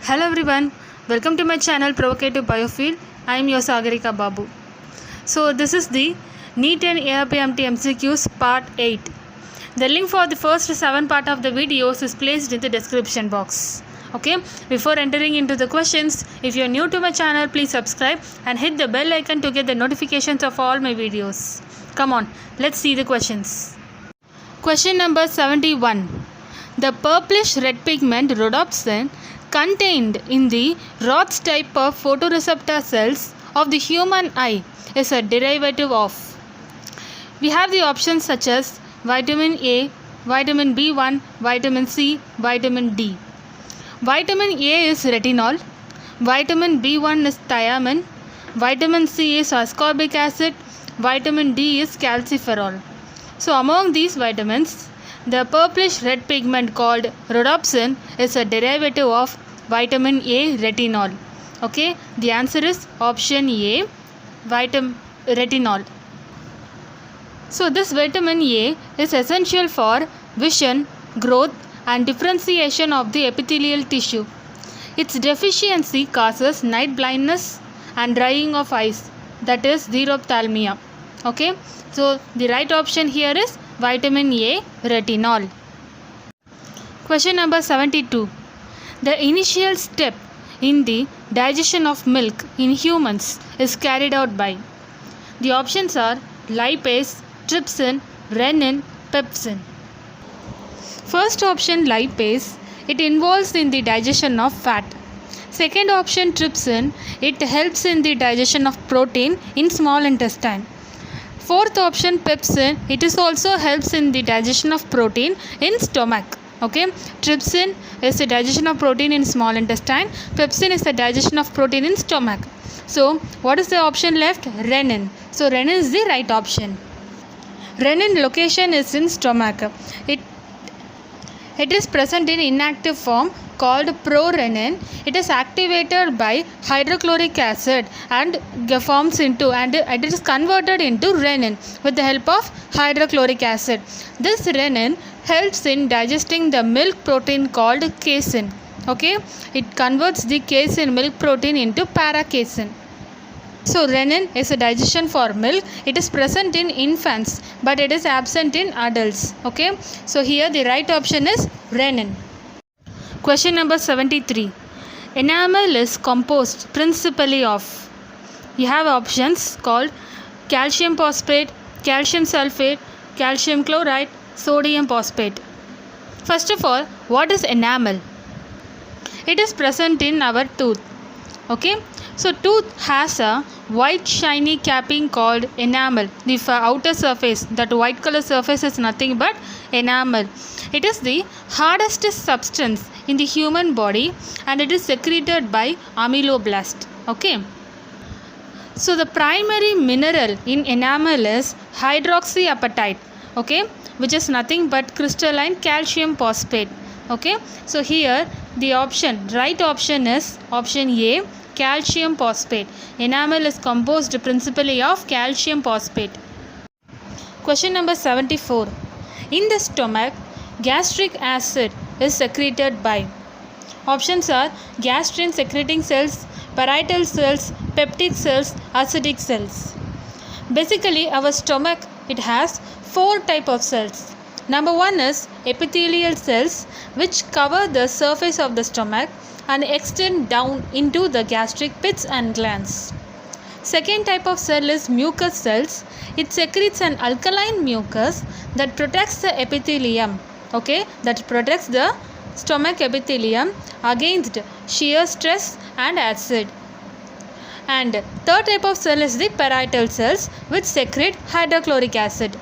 Hello everyone, welcome to my channel Provocative Biofield. I am your Sagarika Babu. So this is the NEET and ARPMT MCQs part 8. The link for the first 7 part of the videos is placed in the description box. Okay, before entering into the questions, if you are new to my channel, please subscribe and hit the bell icon to get the notifications of all my videos. Come on, let's see the questions. Question number 71. The purplish red pigment rhodopsin contained in the Roth's type of photoreceptor cells of the human eye is a derivative of. We have the options such as vitamin A, vitamin B1, vitamin C, vitamin D. Vitamin A is retinol, vitamin B1 is thiamine, vitamin C is ascorbic acid, vitamin D is calciferol. So among these vitamins, the purplish red pigment called rhodopsin is a derivative of vitamin A retinol. Okay, the answer is option A, retinol. So this vitamin A is essential for vision, growth and differentiation of the epithelial tissue. Its deficiency causes night blindness and drying of eyes, that is xerophthalmia. Okay, so the right option here is vitamin A retinol. Question number 72. The initial step in the digestion of milk in humans is carried out by. The options are lipase, trypsin, renin, pepsin. First option lipase, it involves in the digestion of fat. Second option trypsin, it helps in the digestion of protein in small intestine. Fourth option pepsin, it is also helps in the digestion of protein in stomach. Okay, trypsin is the digestion of protein in small intestine, pepsin is the digestion of protein in stomach. So what is the option left? Renin. So renin is the right option. Renin location is in stomach. It is present in inactive form called prorenin. It is activated by hydrochloric acid and it is converted into renin with the help of hydrochloric acid. This renin helps in digesting the milk protein called casein. Okay, it converts the casein milk protein into paracasein. So renin is a digestion for milk. It is present in infants but it is absent in adults. Okay, so here the right option is renin. Question number 73. Enamel is composed principally of. You have options called calcium phosphate, calcium sulfate, calcium chloride, sodium phosphate. First of all, what is enamel? It is present in our tooth. Okay, so tooth has a white shiny capping called enamel. The outer surface, that white color surface is nothing but enamel. It is the hardest substance in the human body and it is secreted by ameloblast. Okay, so the primary mineral in enamel is hydroxyapatite. Okay, which is nothing but crystalline calcium phosphate. Okay, so here the right option is option A, calcium phosphate. Enamel is composed principally of calcium phosphate. Question number 74. In the stomach, gastric acid is secreted by. Options are gastrin secreting cells, parietal cells, peptic cells, acidic cells. Basically our stomach, it has 4 types of cells. Number 1 is epithelial cells which cover the surface of the stomach and extend down into the gastric pits and glands. Second type of cell is mucus cells. It secretes an alkaline mucus that protects the epithelium. Okay, that protects the stomach epithelium against shear stress and acid. And third type of cell is the parietal cells which secrete hydrochloric acid.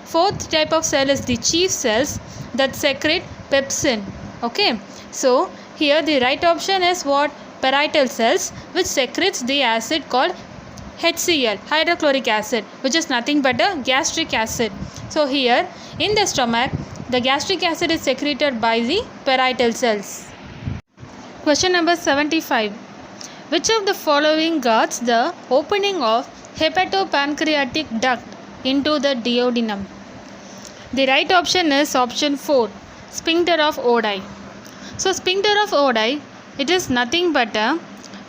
Fourth type of cell is the chief cells that secrete pepsin. Okay, so here the right option is what? Parietal cells which secretes the acid called HCl, hydrochloric acid, which is nothing but a gastric acid. So here in the stomach, the gastric acid is secreted by the parietal cells. Question number 75. Which of the following guards the opening of hepatopancreatic duct into the duodenum? The right option is option 4, sphincter of Oddi. So sphincter of Oddi It is nothing but a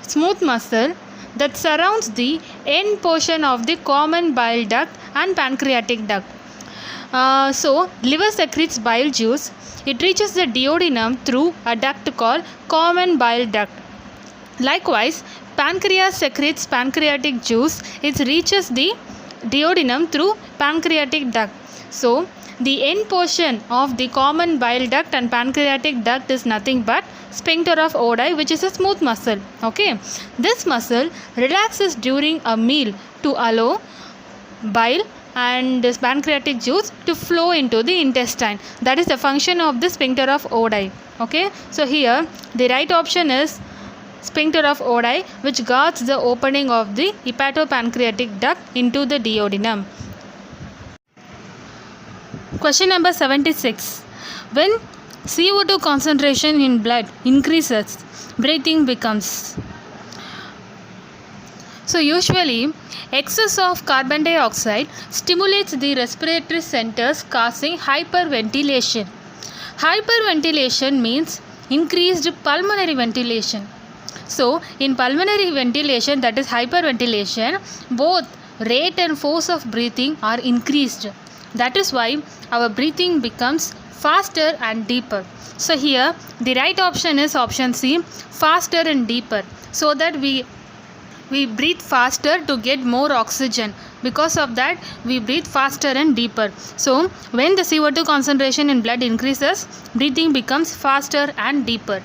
smooth muscle that surrounds the end portion of the common bile duct and pancreatic duct. So, liver secretes bile juice. It reaches the duodenum through a duct called common bile duct. Likewise, pancreas secretes pancreatic juice. It reaches the duodenum through pancreatic duct. So, the end portion of the common bile duct and pancreatic duct is nothing but sphincter of Oddi, which is a smooth muscle. Okay, this muscle relaxes during a meal to allow bile and this pancreatic juice to flow into the intestine. That is the function of the sphincter of Oddi. Okay, so here the right option is sphincter of Oddi, which guards the opening of the hepatopancreatic duct into the duodenum. Question number 76. When CO2 concentration in blood increases, breathing becomes. So usually excess of carbon dioxide stimulates the respiratory centers, causing hyperventilation. Hyperventilation means increased pulmonary ventilation. So in pulmonary ventilation, that is hyperventilation, both rate and force of breathing are increased. That is why our breathing becomes faster and deeper. So here the right option is option C, faster and deeper, so that we breathe faster to get more oxygen. Because of that, we breathe faster and deeper. So when the CO2 concentration in blood increases, breathing becomes faster and deeper.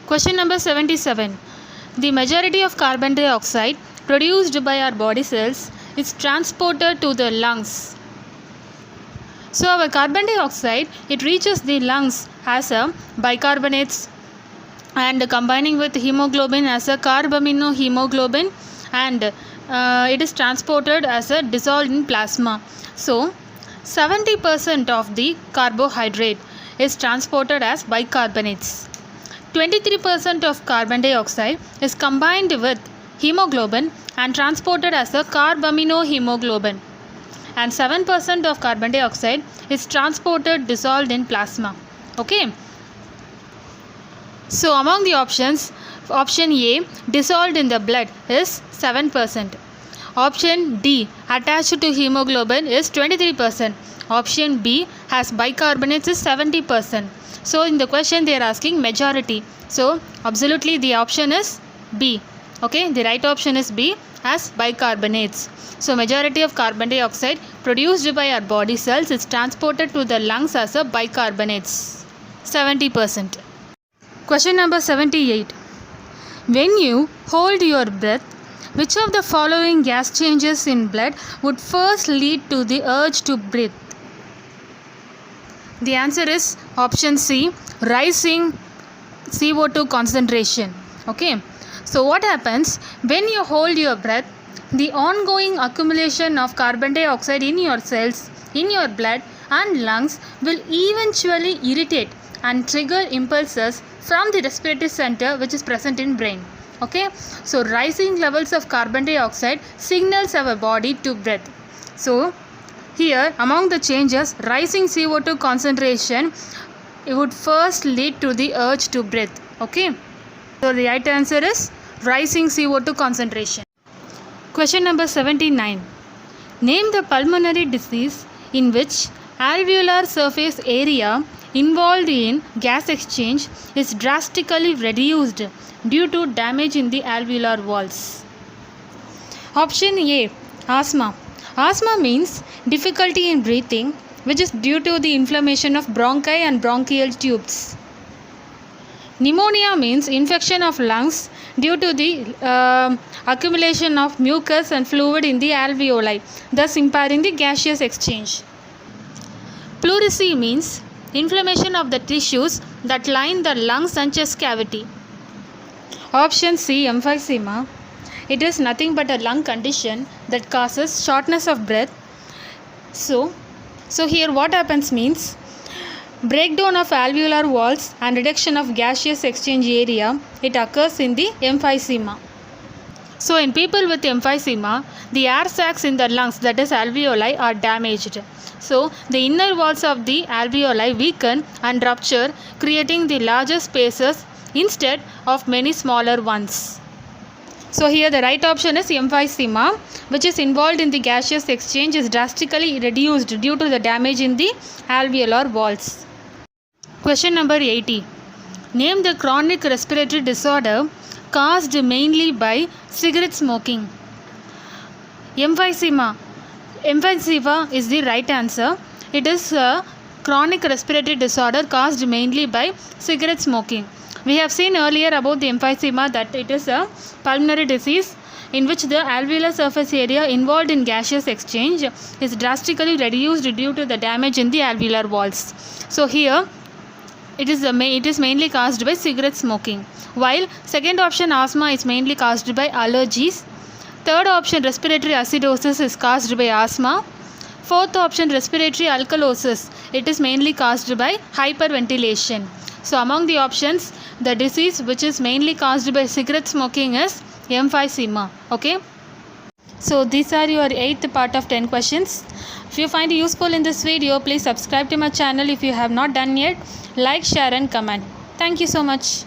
Question number 77. The majority of carbon dioxide produced by our body cells is transported to the lungs. So our carbon dioxide, it reaches the lungs as a bicarbonates and combining with hemoglobin as a carbaminohemoglobin, and it is transported as a dissolved in plasma. So 70% of the carbohydrate is transported as bicarbonates. 23% of carbon dioxide is combined with hemoglobin and transported as a carbaminohemoglobin, and 7% of carbon dioxide is transported dissolved in plasma. Okay. So among the options, option A, dissolved in the blood, is 7%. Option D, attached to hemoglobin, is 23%. Option B, has bicarbonates, is 70%. So in the question they are asking majority. So absolutely the option is B. Okay, the right option is B, as bicarbonates. So majority of carbon dioxide produced by our body cells is transported to the lungs as a bicarbonates, 70%. Question number 78. When you hold your breath, which of the following gas changes in blood would first lead to the urge to breathe? The answer is option C, rising CO2 concentration. Okay. So what happens when you hold your breath? The ongoing accumulation of carbon dioxide in your cells, in your blood and lungs will eventually irritate and trigger impulses from the respiratory center, which is present in brain. Okay. So rising levels of carbon dioxide signals our body to breathe. So here among the changes, rising CO2 concentration, it would first lead to the urge to breathe. Okay. So the right answer is rising CO2 concentration. Question number 79. Name the pulmonary disease in which alveolar surface area involved in gas exchange is drastically reduced due to damage in the alveolar walls. Option A, asthma. Asthma means difficulty in breathing, which is due to the inflammation of bronchi and bronchial tubes. Pneumonia means infection of lungs due to the accumulation of mucus and fluid in the alveoli, thus impairing the gaseous exchange. Pleurisy means inflammation of the tissues that line the lungs and chest cavity. Option C, emphysema. It is nothing but a lung condition that causes shortness of breath. So here what happens means breakdown of alveolar walls and reduction of gaseous exchange area, it occurs in the emphysema. So in people with emphysema, the air sacs in the lungs, that is alveoli, are damaged. So the inner walls of the alveoli weaken and rupture, creating the larger spaces instead of many smaller ones. So here the right option is emphysema, which is involved in the gaseous exchange, is drastically reduced due to the damage in the alveolar walls. Question number 80. Name the chronic respiratory disorder caused mainly by cigarette smoking. Emphysema. Emphysema is the right answer. It is a chronic respiratory disorder caused mainly by cigarette smoking. We have seen earlier about the emphysema that it is a pulmonary disease in which the alveolar surface area involved in gaseous exchange is drastically reduced due to the damage in the alveolar walls. So here it is mainly caused by cigarette smoking, while second option asthma is mainly caused by allergies. Third option respiratory acidosis is caused by asthma. Fourth option respiratory alkalosis, it is mainly caused by hyperventilation. So among the options, the disease which is mainly caused by cigarette smoking is emphysema. Okay. So these are your 8th part of 10 questions. If you find it useful in this video, please subscribe to my channel if you have not done yet. Like, share and comment. Thank you so much.